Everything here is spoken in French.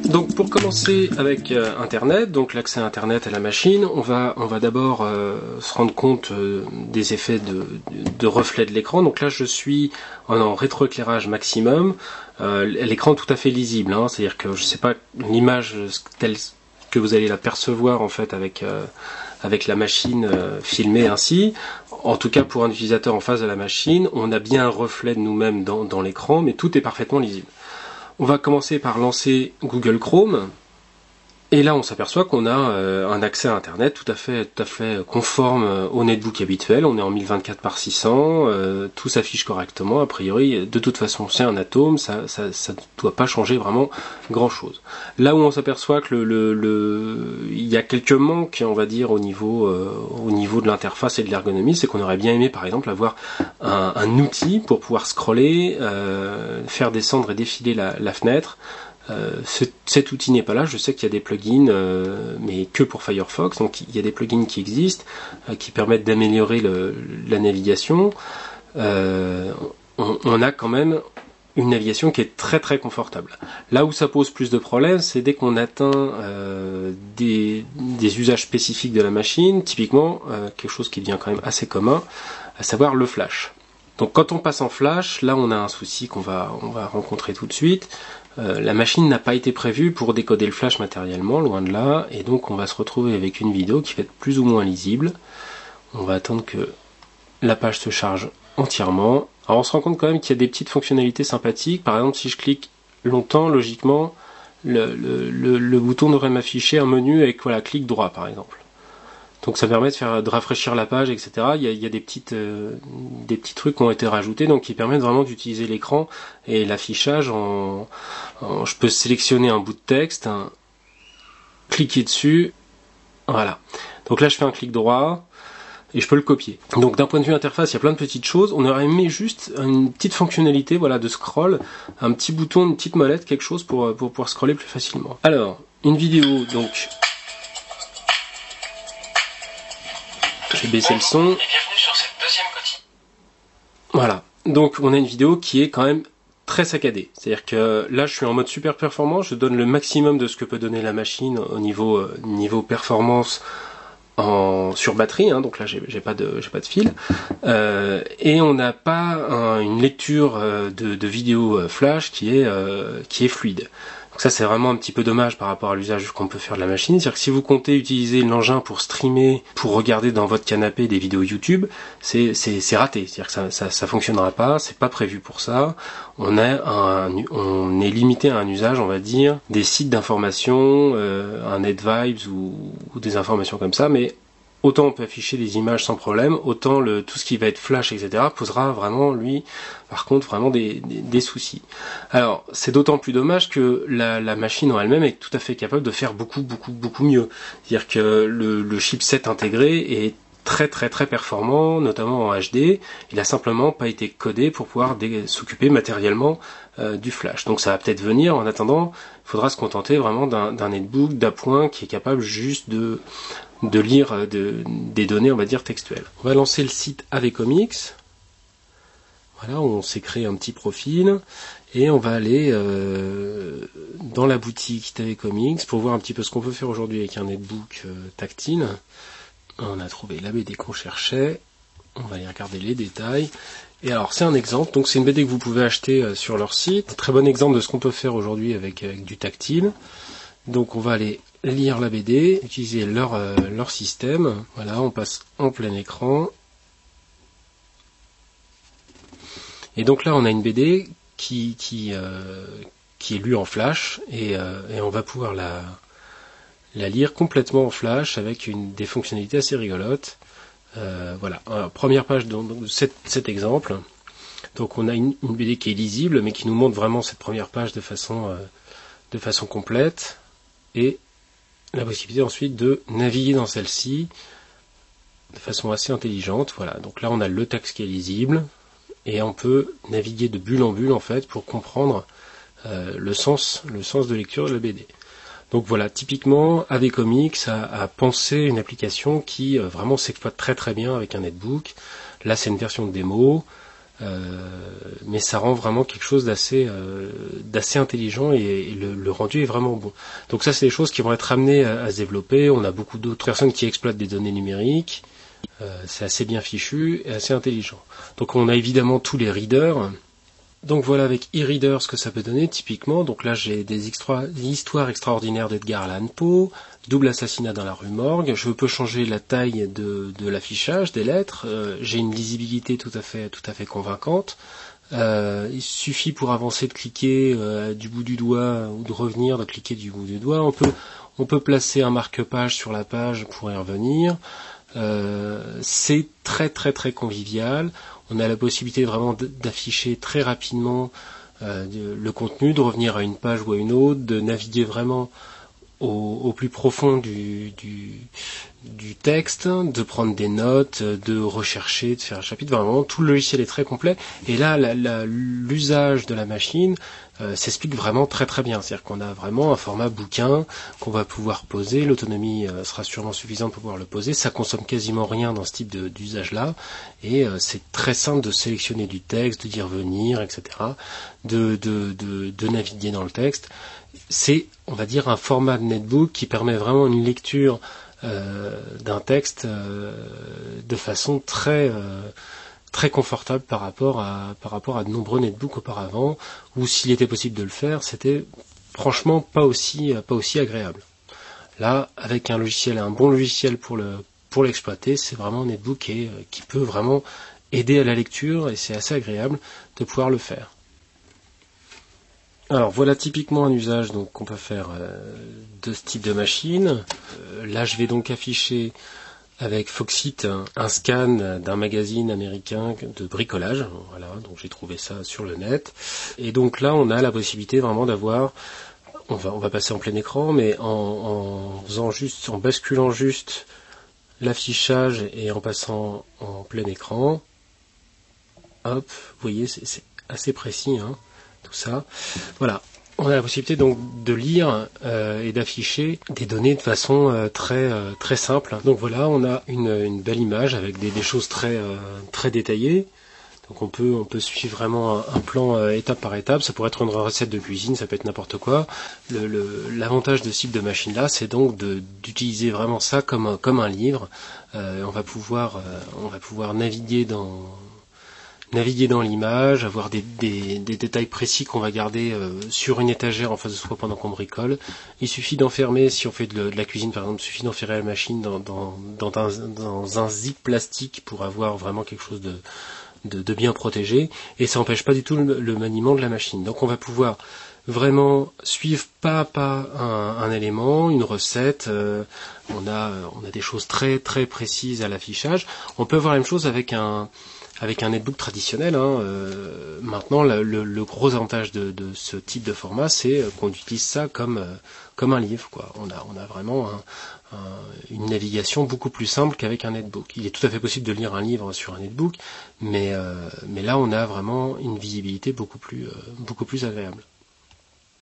Donc pour commencer avec Internet, donc l'accès à Internet à la machine, on va d'abord se rendre compte des effets de reflet de l'écran. Donc là je suis en rétroéclairage maximum, l'écran tout à fait lisible, hein, c'est-à-dire que je sais pas l'image telle que vous allez la percevoir en fait avec la machine filmée ainsi. En tout cas pour un utilisateur en face de la machine, on a bien un reflet de nous-mêmes dans l'écran, mais tout est parfaitement lisible. On va commencer par lancer Google Chrome. Et là, on s'aperçoit qu'on a un accès à Internet tout à fait conforme au netbook habituel. On est en 1024 par 600, tout s'affiche correctement. A priori, de toute façon, c'est un atome, ça ne doit pas changer vraiment grand-chose. Là où on s'aperçoit que il y a quelques manques, on va dire, au niveau de l'interface et de l'ergonomie, c'est qu'on aurait bien aimé, par exemple, avoir un outil pour pouvoir scroller, faire descendre et défiler la fenêtre. Cet outil n'est pas là. Je sais qu'il y a des plugins, mais que pour Firefox. Donc il y a des plugins qui existent, qui permettent d'améliorer la navigation. On a quand même une navigation qui est très très confortable. Là où ça pose plus de problèmes, c'est dès qu'on atteint des usages spécifiques de la machine, typiquement quelque chose qui devient quand même assez commun, à savoir le flash. Donc quand on passe en flash, là on a un souci qu'on va rencontrer tout de suite. La machine n'a pas été prévue pour décoder le flash matériellement, loin de là, et donc on va se retrouver avec une vidéo qui va être plus ou moins lisible. On va attendre que la page se charge entièrement. Alors on se rend compte quand même qu'il y a des petites fonctionnalités sympathiques. Par exemple, si je clique longtemps, logiquement, le bouton devrait m'afficher un menu avec voilà, clic droit par exemple. Donc ça permet de rafraîchir la page, etc. Il y a des petits trucs qui ont été rajoutés, donc qui permettent vraiment d'utiliser l'écran et l'affichage je peux sélectionner un bout de texte, cliquer dessus, voilà. Donc là je fais un clic droit et je peux le copier. Donc d'un point de vue interface, il y a plein de petites choses. On aurait aimé juste une petite fonctionnalité, voilà, de scroll, un petit bouton, une petite molette, quelque chose pour pouvoir scroller plus facilement. Alors, une vidéo, donc. Je vais baisser le son. Et bienvenue sur cette deuxième quotidien. Voilà. Donc on a une vidéo qui est quand même très saccadée. C'est-à-dire que là je suis en mode super performance, je donne le maximum de ce que peut donner la machine au niveau performance sur batterie, hein, donc là j'ai pas de fil. Et on n'a pas une lecture de vidéo flash qui est fluide. Donc ça c'est vraiment un petit peu dommage par rapport à l'usage qu'on peut faire de la machine. C'est-à-dire que si vous comptez utiliser l'engin pour streamer, pour regarder dans votre canapé des vidéos YouTube, c'est raté. C'est-à-dire que ça fonctionnera pas, c'est pas prévu pour ça. On est limité à un usage, on va dire, des sites d'information, un NetVibes ou des informations comme ça, mais autant on peut afficher des images sans problème, autant tout ce qui va être flash, etc. posera vraiment, lui, par contre, vraiment des soucis. Alors, c'est d'autant plus dommage que la machine en elle-même est tout à fait capable de faire beaucoup mieux. C'est-à-dire que le chipset intégré est très performant, notamment en HD. Il a simplement pas été codé pour pouvoir s'occuper matériellement du flash. Donc ça va peut-être venir. En attendant, il faudra se contenter vraiment d'un netbook d'appoint qui est capable juste de lire des données, on va dire, textuelles. On va lancer le site AVComics. Voilà, on s'est créé un petit profil et on va aller dans la boutique AVComics pour voir un petit peu ce qu'on peut faire aujourd'hui avec un netbook tactile. On a trouvé la BD qu'on cherchait. On va aller regarder les détails. Et alors c'est un exemple, donc c'est une BD que vous pouvez acheter sur leur site. Un très bon exemple de ce qu'on peut faire aujourd'hui avec du tactile. Donc on va aller lire la BD, utiliser leur système. Voilà, on passe en plein écran. Et donc là on a une BD qui est lue en flash et on va pouvoir la lire complètement en flash avec des fonctionnalités assez rigolotes. Voilà, alors, première page de cet exemple. Donc on a une BD qui est lisible mais qui nous montre vraiment cette première page de façon complète et la possibilité ensuite de naviguer dans celle-ci de façon assez intelligente. Voilà, donc là on a le texte qui est lisible et on peut naviguer de bulle en bulle en fait pour comprendre le sens de lecture de la BD. Donc voilà, typiquement AVComics a pensé une application qui vraiment s'exploite très bien avec un netbook. Là c'est une version de démo. mais ça rend vraiment quelque chose d'assez intelligent et le rendu est vraiment bon. Donc ça, c'est des choses qui vont être amenées à se développer. On a beaucoup d'autres personnes qui exploitent des données numériques. C'est assez bien fichu et assez intelligent. Donc on a évidemment tous les readers. Donc voilà avec e-reader ce que ça peut donner typiquement. Donc là j'ai des histoires extraordinaires d'Edgar Allan Poe, double assassinat dans la rue Morgue. Je peux changer la taille de l'affichage, des lettres. J'ai une lisibilité tout à fait convaincante. Il suffit pour avancer de cliquer du bout du doigt ou de revenir de cliquer du bout du doigt. On peut placer un marque-page sur la page pour y revenir. C'est très convivial. On a la possibilité vraiment d'afficher très rapidement le contenu, de revenir à une page ou à une autre, de naviguer vraiment au plus profond du texte, de prendre des notes, de rechercher, de faire un chapitre. Vraiment, tout le logiciel est très complet. Et là, l'usage de la machine s'explique vraiment très bien. C'est-à-dire qu'on a vraiment un format bouquin qu'on va pouvoir poser. L'autonomie sera sûrement suffisante pour pouvoir le poser. Ça consomme quasiment rien dans ce type d'usage-là. Et c'est très simple de sélectionner du texte, de d'y revenir, etc. De naviguer dans le texte. C'est, on va dire, un format de netbook qui permet vraiment une lecture d'un texte de façon très confortable par rapport à de nombreux netbooks auparavant, où s'il était possible de le faire, c'était franchement pas aussi agréable. Là, avec un bon logiciel pour l'exploiter, c'est vraiment un netbook qui peut vraiment aider à la lecture et c'est assez agréable de pouvoir le faire. Alors voilà typiquement un usage donc qu'on peut faire de ce type de machine. Là je vais donc afficher avec Foxit un scan d'un magazine américain de bricolage. Voilà, donc j'ai trouvé ça sur le net. Et donc là on a la possibilité vraiment d'avoir, on va passer en plein écran, mais en basculant juste l'affichage et en passant en plein écran. Hop, vous voyez c'est assez précis, hein. Tout ça. Voilà. On a la possibilité donc de lire et d'afficher des données de façon très simple. Donc voilà, on a une belle image avec des choses très détaillées. Donc on peut suivre vraiment un plan étape par étape. Ça pourrait être une recette de cuisine, ça peut être n'importe quoi. L'avantage de ce type de machine là, c'est donc d'utiliser vraiment ça comme un livre. On va pouvoir naviguer dans l'image, avoir des détails précis qu'on va garder sur une étagère en face de soi pendant qu'on bricole. Il suffit d'enfermer, si on fait de la cuisine par exemple, il suffit d'enfermer la machine dans un zip plastique pour avoir vraiment quelque chose de bien protégé, et ça n'empêche pas du tout le maniement de la machine. Donc on va pouvoir vraiment suivre pas à pas un élément, une recette. On a des choses très précises à l'affichage. On peut avoir la même chose avec un netbook traditionnel. Maintenant, le gros avantage de ce type de format, c'est qu'on utilise ça comme un livre, quoi. On a vraiment une navigation beaucoup plus simple qu'avec un netbook. Il est tout à fait possible de lire un livre sur un netbook, mais là, on a vraiment une visibilité beaucoup plus agréable.